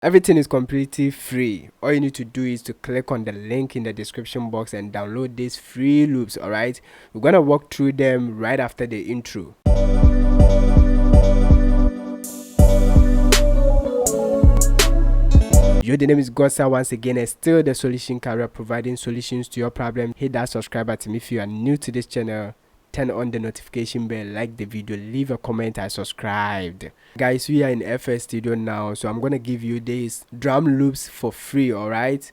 Everything is completely free. All you need to do is to click on the link in the description box and download these free loops. All right, we're gonna walk through them right after the intro. Yo, the name is Gosa once again, and still the solution career, providing solutions to your problem. Hit that subscribe button if you are new to this channel. Turn on the notification bell, like the video, leave a comment, I subscribed. Guys, we are in FL Studio now, so I'm gonna give you these drum loops for free. All right,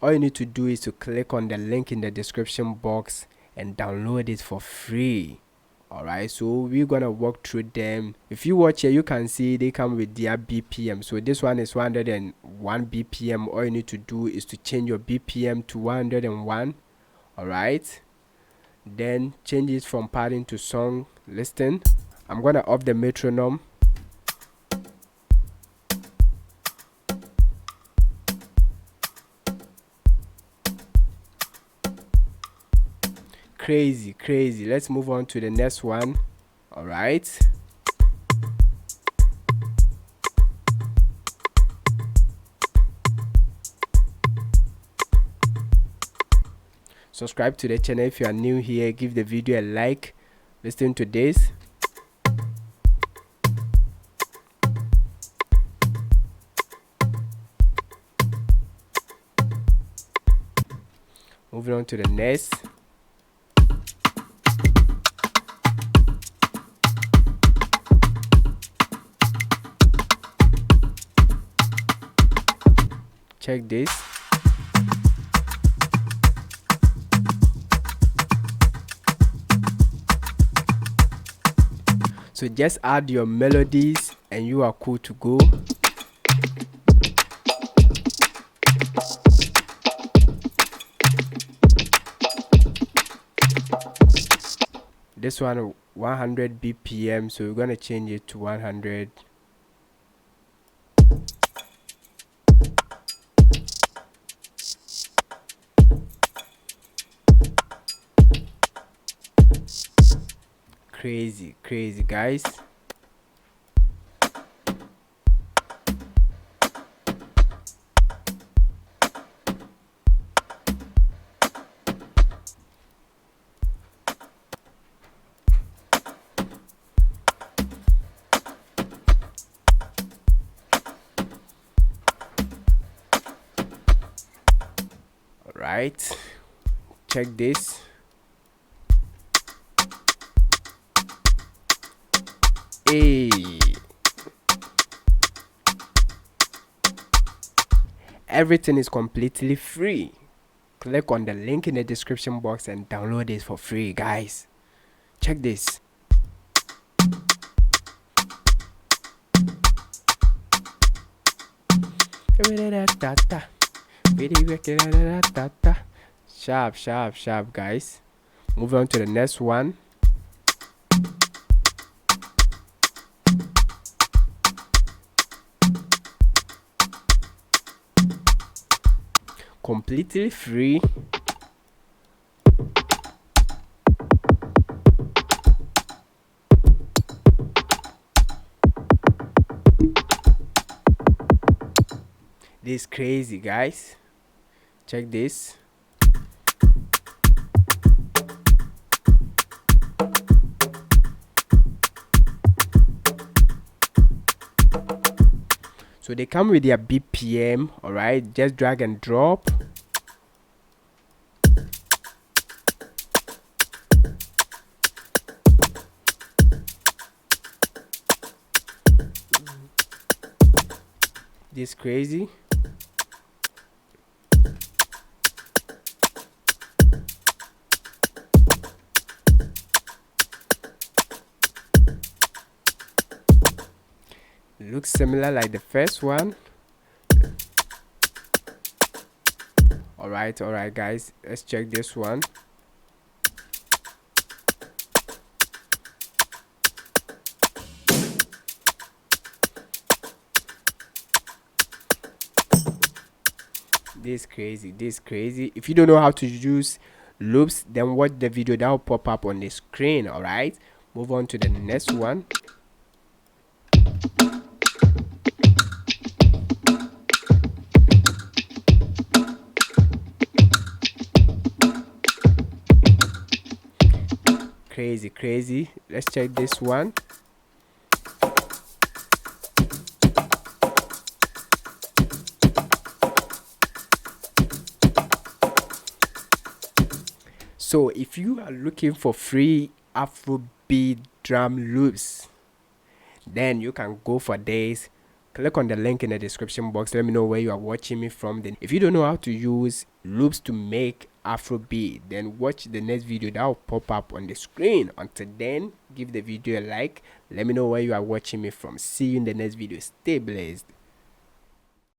all you need to do is to click on the link in the description box and download it for free. All right, so we're gonna walk through them. If you watch here, you can see they come with their BPM. So this one is 101 BPM. All you need to do is to change your BPM to 101. All right, then change it from padding to song listing. I'm gonna off the metronome. Crazy. Let's move on to the next one. All right, subscribe to the channel if you are new here. Give the video a like. Listen to this. Moving on to the next. Check this. So just add your melodies and you are cool to go. This one 100 BPM, so we're gonna change it to 100. Crazy guys. All right, check this. Hey, everything is completely free. Click on the link in the description box and download it for free, guys. Check this. Sharp, guys. Move on to the next one. Completely free. This is crazy, guys. Check this. So they come with their BPM. All right, just drag and drop. This crazy. Looks similar like the first one. All right guys, let's check this one. This is crazy. If you don't know how to use loops, then watch the video that will pop up on the screen. All right, move on to the next one. crazy. Let's check this one. So if you are looking for free Afrobeat drum loops, then you can go for this. Click on the link in the description box. Let me know where you are watching me from. Then if you don't know how to use loops to make Afrobeat, then watch the next video that will pop up on the screen. Until then, give the video a like. Let me know where you are watching me from. See you in the next video. Stay blessed.